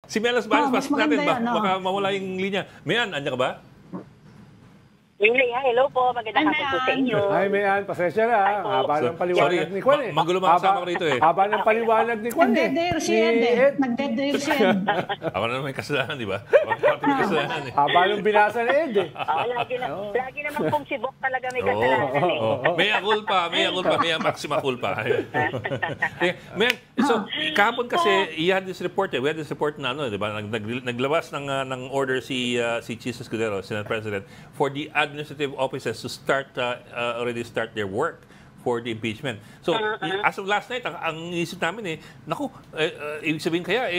Si Melas Balas, mas pasok natin. maganda yan, no? Baka mawala yung linya. Mayan, andyan ka ba? Hello po, magandang hapon po sa inyo. Ay, Mayan, pasensya na. Haba ng paliwanag ni Kwan eh. Magulo mga kasama ko rito eh. Haba ng paliwanag ni Kwan eh. Nagdedear si Ed eh. Nagdedear si Ed. Ako na naman may kasalanan, di ba? Ako may kasalanan eh. Haba ng binasa ni Ed eh. Lagi naman pong si Bok talaga may kasalanan eh. May akulpa, may maxima culpa. Mayan, so, kahapon kasi, we had this report na ano, di ba? Naglabas ng order si Chis Escudero, Senate President, for the administrative offices to already start their work for the impeachment. So, as of last night, ang isip namin naku, ibig sabihin kaya,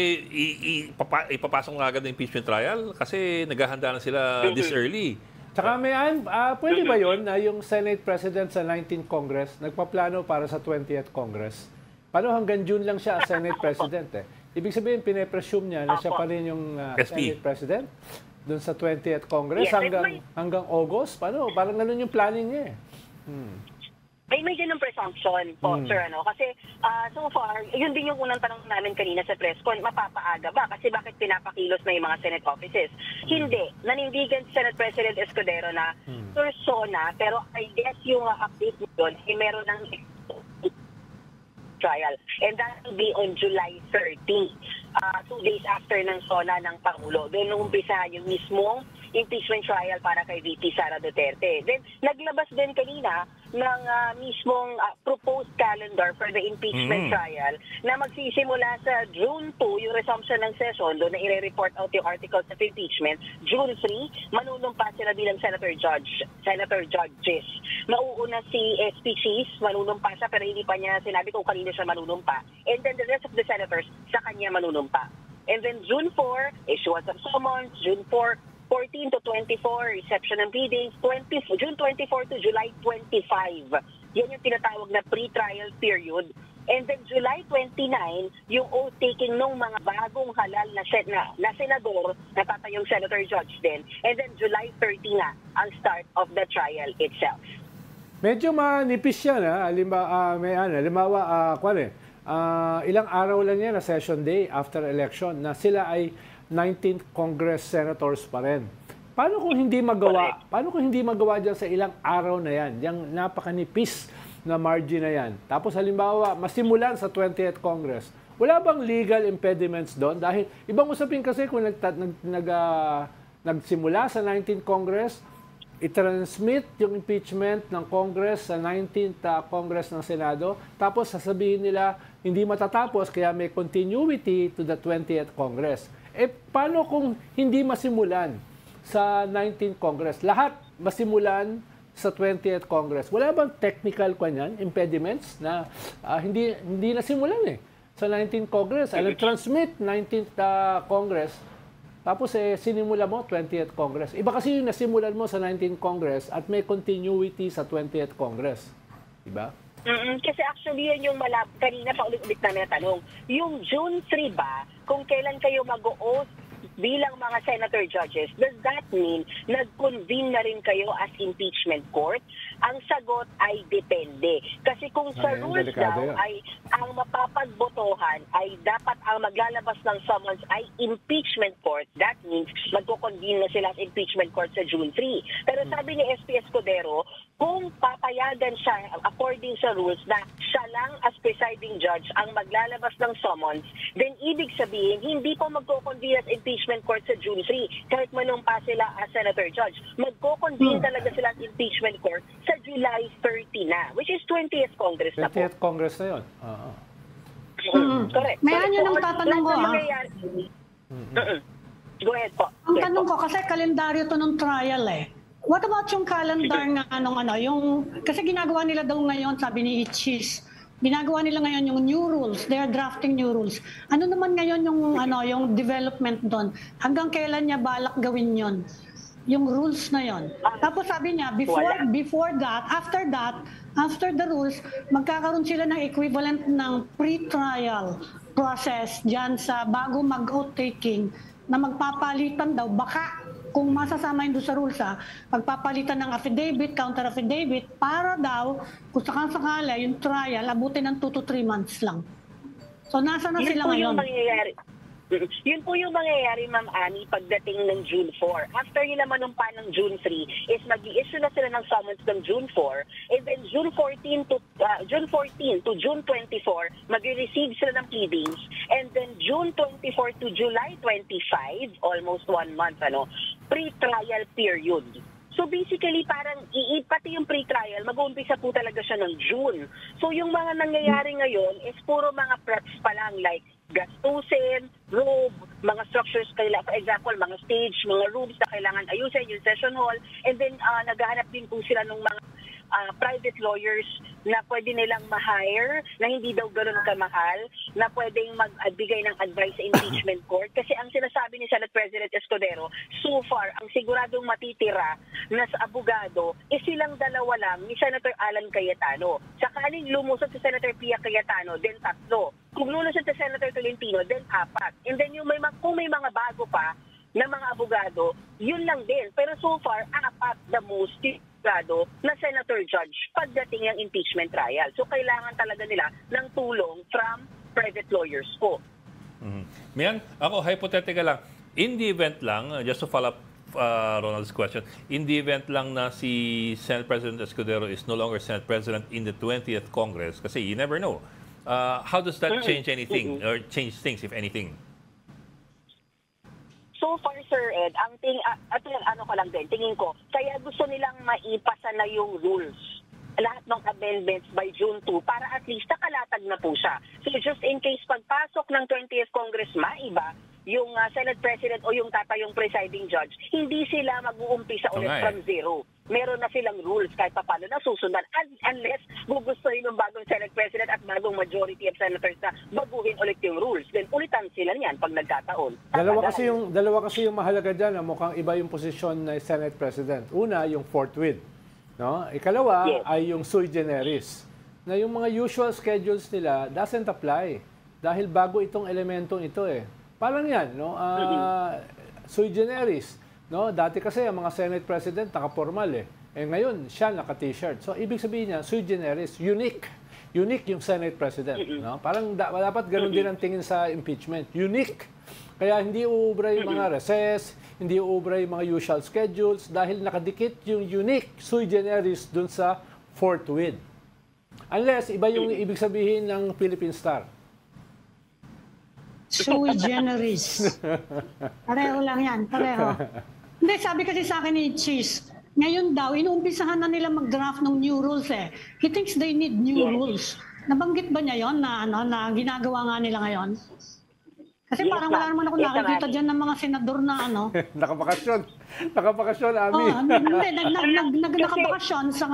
ipapasok na agad ng impeachment trial kasi naghahanda na sila this early. Tsaka Mayan, pwede ba yun na yung Senate President sa 19th Congress nagpaplano para sa 20th Congress? Paano hanggang June lang siya as Senate President eh? Ibig sabihin, pine-presume niya na siya pa rin yung Senate President? Doon sa 20th Congress hanggang August? Paano? Parang ganun yung planning niya eh. May ganung presumption po, sir, ano? Kasi so far, yun din yung unang tanong namin kanina sa press con, mapapaaga ba? Kasi bakit pinapakilos na yung mga Senate offices? Hindi. Nanindigan si Senate President Escudero na persona, pero I guess yung update yun, meron ng trial. And that will be on July 30. 2 days after ng SONA ng Pangulo. Doon umpisa yung mismong impeachment trial para kay VP Sara Duterte. Then, naglabas din kanina ng mismong proposed calendar for the impeachment trial na magsisimula sa June 2, yung resumption ng session, doon na i-report out yung articles of impeachment. June 3, manunumpa sila bilang senator judges. Mauuna si SP Cheese, manunumpa siya, pero hindi pa niya sinabi kung kanino siya manunumpa. And then the rest of the senators, sa kanya manunumpa. And then June 4, issuance of summons. June 4, 14 to 24, reception ng pleadings. June 24 to July 25. Yan yung tinatawag na pre-trial period. And then July 29, yung oath-taking ng mga bagong halal na senador, natatayong senator judge din. And then July 30 na ang start of the trial itself. Medyo manipis yan ha. Halimbawa, ilang araw lang yan na session day after election na sila ay 19th Congress senators pa rin. Paano kung hindi magawa? Paano kung hindi magawa diyan sa ilang araw na yan? Yang napakanipis na margin na yan. Tapos halimbawa, masimulan sa 20th Congress. Wala bang legal impediments doon? Dahil ibang usapin kasi kung nagsimula sa 19th Congress, i-transmit yung impeachment ng Congress sa 19th Congress ng Senado, tapos sasabihin nila hindi matatapos kaya may continuity to the 20th Congress. Paano kung hindi masimulan sa 19th Congress? Lahat masimulan sa 20th Congress. Wala bang technical impediments na hindi nasimulan sa 19th Congress? Alam, transmit 19th Congress, tapos sinimula mo 20th Congress. Iba kasi yung nasimulan mo sa 19th Congress at may continuity sa 20th Congress. Diba? Kasi actually yun yung kanina pa ulit-ulit namin na tanong. Yung June 3 ba, kung kailan kayo mag-o-oath bilang mga senator judges, does that mean nag-convene na rin kayo as impeachment court? Ang sagot ay depende. Kasi kung sa rules daw ay ang mapapagbotohan ay dapat ang maglalabas ng summons ay impeachment court. That means magko-convene na sila as impeachment court sa June 3. Pero sabi ni SP Escudero, kung papayagan siya according sa rules na siya lang as presiding judge ang maglalabas ng summons, then ibig sabihin hindi pa magko-convene as impeachment court sa June 3 kahit manumpa sila as senator judge. Magko-convene talaga sila as impeachment court sa July 30 na, which is 20th Congress na po. 20th Congress na yun. Correct. May yung tatanong ko Go ahead po. Ang tanong ko, kasi kalendaryo to ng trial What about yung calendar nga kasi ginagawa nila daw ngayon, sabi ni Ichis, ginagawa nila ngayon yung new rules, they are drafting new rules. Ano naman ngayon yung development doon? Hanggang kailan niya balak gawin yon? Yung rules na yon. Tapos sabi niya, before that, after the rules, magkakaroon sila ng equivalent ng pre-trial process dyan sa bago mag-oath taking na magpapalitan daw, baka kung masasama yun doon sa rules, pagpapalitan ng affidavit, counter affidavit, para daw, kung sakang-sakala, yung trial, abutin ng 2 to 3 months lang. So, nasa na sila ngayon? Yun po yung mangyayari, Ma'am Annie, pagdating ng June 4. After nila manumpa ng June 3, is mag-i-issue na sila ng summons ng June 4. And then June 14 to June 24, mag-receive sila ng pleadings. And then June 24 to July 25, almost 1 month, pre-trial period. So basically, parang pati yung pre-trial, mag-uumpisa po talaga siya ng June. So yung mga nangyayari ngayon is puro mga preps pa lang, like gastusin, robe, mga structures, for example, mga stage, mga rooms na kailangan ayusin, yung session hall, and then naghahanap din po sila ng mga private lawyers na pwede nilang ma-hire, na hindi daw gano'n kamahal, na pwedeng magbigay ng advice sa impeachment court. Kasi ang sinasabi ni Senate President Escudero, so far, ang siguradong matitira na sa abogado, silang dalawa lang ni Senator Alan Cayetano. Sakaling lumusot si Senator Pia Cayetano, then 3. Kung lulusot si Senator Tolentino, then 4. And then kung may mga bago pa na mga abogado, yun lang din. Pero so far, 4 the most na senator judge pagdating ng impeachment trial. So kailangan talaga nila ng tulong from private lawyers po. Mian, ako hypothetical lang. In the event lang, just to follow up Ronald's question, in the event lang na si Senate President Escudero is no longer Senate President in the 20th Congress, kasi you never know, how does that change anything or change things, if anything? So far, Sir Ed, tingin ko, kaya gusto nilang maipasa na yung rules, lahat ng amendments by June 2 para at least nakalatag na po siya. So just in case pagpasok ng 20th Congress maiba, yung Senate President o yung tatayong presiding judge, hindi sila mag-uumpisa ulit from zero. Meron na silang rules kahit paano na susundan unless gugustuhin ng bagong Senate President at bagong majority of senators na baguhin ulit yung rules. Then ulitan sila niyan pag nagkataon. Dalawa kasi yung mahalaga dyan, mukhang iba yung posisyon ng Senate President. Una, yung forthwith. No? Ikalawa ay yung sui generis. Na yung mga usual schedules nila doesn't apply. Dahil bago itong elementong ito Parang yan, sui generis. No, dati kasi ang mga Senate President naka-formal ngayon siya naka-t-shirt. So ibig sabihin niya sui generis, unique. Unique yung Senate President, no? Parang dapat ganoon din ang tingin sa impeachment. Unique. Kaya hindi uubra yung mga recess, hindi uubra yung mga usual schedules dahil nakadikit yung unique sui generis dun sa forthwith. Unless iba yung ibig sabihin ng Philippine Star. Sui generis. Pareho lang yan, pareho. Hindi, sabi kasi sa akin ni Cheese, ngayon daw, inuumpisahan na nila mag-draft ng new rules He thinks they need new rules. Nabanggit ba niya yon na ginagawa nga nila ngayon? Kasi parang wala naman ako nakikita dyan ng mga senador na Nakabakasyon. Nakabakasyon, Ami. Nakabakasyon sa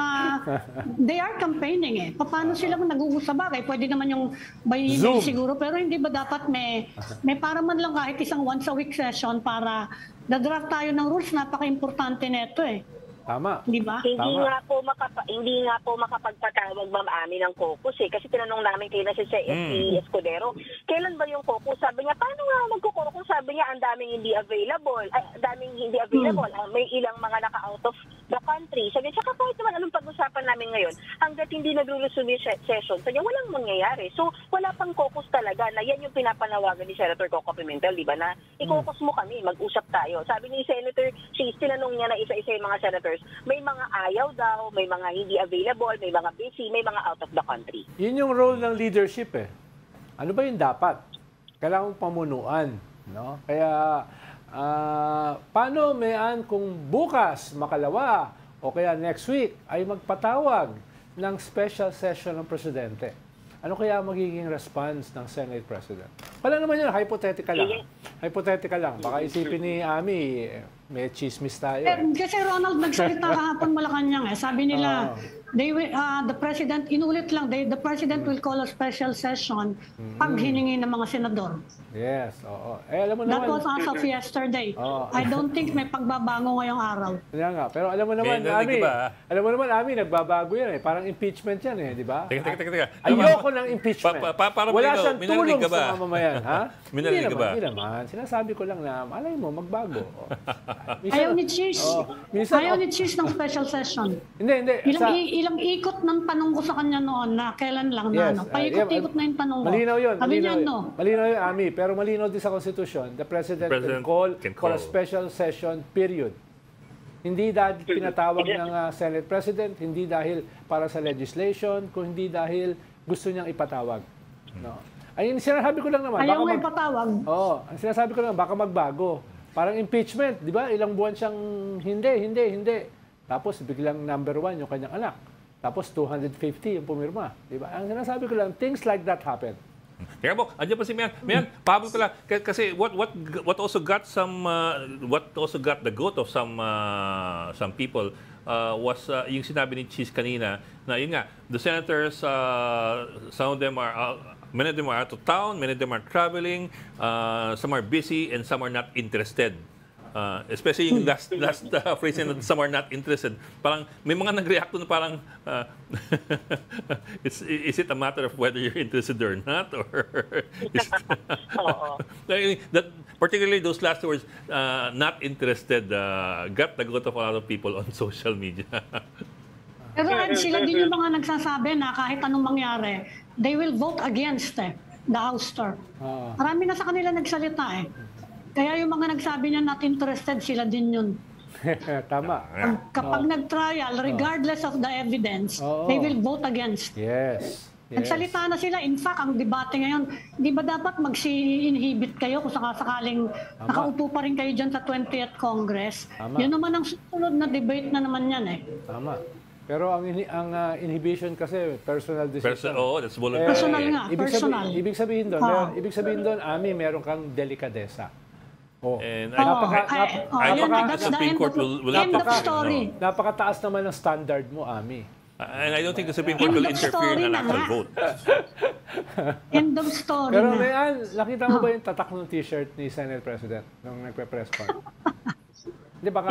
they are campaigning Paano sila nag-uusap bagay? Pwede naman yung by email siguro, pero hindi ba dapat may para man lang kahit isang once a week session para na-draft tayo ng rules, napaka-importante nito Tama. Di ba? Hindi nga po makapagpatawag, Ma'am Ami, ng caucus kasi tinanong namin kayo na si Escudero, kailan ba yung caucus? Sabi niya, paano nga magko-caucus? Sabi niya, ang daming hindi available. May ilang mga naka-out of the country. Sabi niya, kahit naman anong pag-usapan namin ngayon, hanggat hindi nagre-resume session, sabi niya, walang mangyayari. So, wala pang caucus talaga na yan yung pinapanawagan ni Senator Coco Pimentel, di ba, na i-caucus mo kami, mag-usap tayo. Sabi ni Senator Cheese, tinanong niya na isa-isa yung mga senators, may mga ayaw daw, may mga hindi available, may mga busy, may mga out of the country. Yun yung role ng leadership Ano ba yung dapat? Kailangan pamunuan. No? Kaya, paano kung bukas, makalawa, o kaya next week, ay magpatawag ng special session ng Presidente? Ano kaya magiging response ng Senate President? Wala naman yun, hypothetical lang. Hypothetical lang. Baka isipin ni Ami, may chismis tayo. Kasi Ronald, nagsalita kahapon Malacanang Sabi nila, the President, inulit lang, the President will call a special session pag hiningi ng mga senador. Yes, oo. Alam mo naman. That was as of yesterday. I don't think may pagbabago ngayong araw. Kaya nga. Pero alam mo naman, Ami, nagbabago yan Parang impeachment yan di ba? Teka. Ayoko ng impeachment. Wala siyang tulong sa mamamayan, ha? Minarinig ka ba? Hindi naman. Sinasabi ko lang na, malay mo, magbago. Ayaw ni Cheese. Ayaw ni Cheese ng special session. Hindi. ilang ikot ng tanong ko sa kanya noon na kailan lang na ano. Paikot-ikot na yung tanong ko. Malinaw yun. Sabi niya, no. Malinaw yun, Ami. Pero malinaw din sa Constitution, the President can call for a special session, period. Hindi dahil pinatawag ng Senate President, hindi dahil para sa legislation, kung hindi dahil gusto niyang ipatawag. No? Ayun, sinasabi ko lang naman. Ayaw nga ipatawag. Oo, ang sinasabi ko lang, baka magbago. Parang impeachment, di ba? Ilang buwan siyang hindi. Tapos biglang number 1 yung kanyang anak. Tapos 250 yung pumirma. Di ba? Ang sinasabi ko lang, things like that happen. Kaya mo, andiyan pa si Mian. Mian, pahabol ko lang. Kasi what also got the goat of some people was yung sinabi ni Cheese kanina na yun nga, the senators, some of them are many of them are out of town, many of them are traveling, some are busy, and some are not interested. Especially yung last phrase na some are not interested. Parang may mga nag-react na parang is it a matter of whether you're interested or not, or that particularly those last words, not interested, got the goat of a lot of people on social media. Pero sila din yung mga nagsasabi na kahit anong mangyari, they will vote against the ouster. Marami na sa kanila nagsalita Kaya yung mga nagsabi niya not interested, sila din yun. Tama. Kapag nag-trial, regardless of the evidence, they will vote against. Yes. Nagsalita na sila. In fact, ang debate ngayon, di ba dapat mag-inhibit kayo kung sakaling nakaupo pa rin kayo dyan sa 20th Congress? Tama. Yun naman ang susunod na debate na naman yan Tama. Pero ang inhibition kasi personal decision. That's voluntary. Personal nga, personal. Ibig sabihin doon, Ami, meron kang delikadesa. And I don't think the Supreme Court will end of story. Napakataas naman ng standard mo, Ami. And I don't think the Supreme Court will interfere in an actual vote. End of story Pero na. Mayan, nakita mo ba yung tatak ng t-shirt ni Senate President nung nagpe-press con? Hindi baka...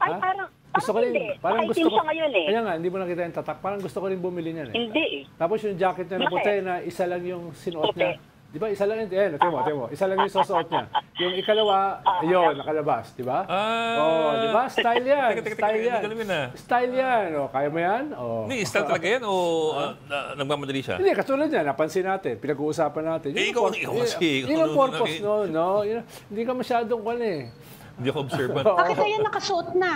Ay, parang gusto ko rin, parang gusto ko. ngayon Kaya nga, hindi mo nakita yung tatak. Parang gusto ko rin bumili niyan Hindi Tapos yung jacket niya na puti na isa lang yung sinuot niya. Di ba? Isa lang yun. Temo. Isa lang yung susuot niya. Yung ikalawa, yun, nakalabas. Di ba? Di ba? Style yan. Style yan. Kaya mo yan? Hindi, style talaga yan o nagmamadali siya? Hindi, katulad yan. Napansin natin. Pinag-uusapan natin. Ikaw kasi. Yun ang purpose. No. Hindi ka masyadong Hindi ako observant. Bakit yan nakasuot na?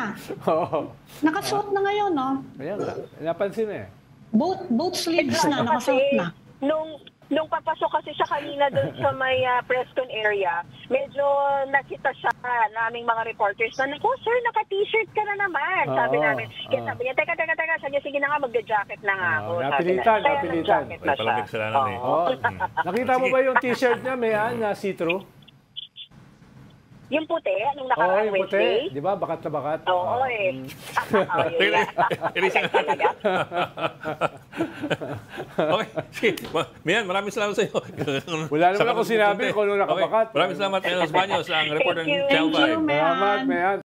Nakasuot na ngayon, no? Kaya nga. Napansin Both sleeves na, nakasuot na. Nung papasok kasi siya kanina doon sa may press con area, medyo nakita siya naming mga reporters na, naku sir, naka-t-shirt ka na naman. Sabi namin. Kaya sabi niya, teka. Sabi niya, sige na nga, magja-jacket na nga ako. Napilitan. Palamig kasalanan Nakita mo ba yung t-shirt niya, na see-through? Yung puti, anong nakaraan Wednesday? Di ba? Bakat na bakat. Oo, Okay. Sige. Mian, maraming salamat sa iyo. Wala naman ako sinabi kung ano nakabakat. Maraming salamat, Enos Baños, ang reporter ng Channel 5. Salamat, Mian.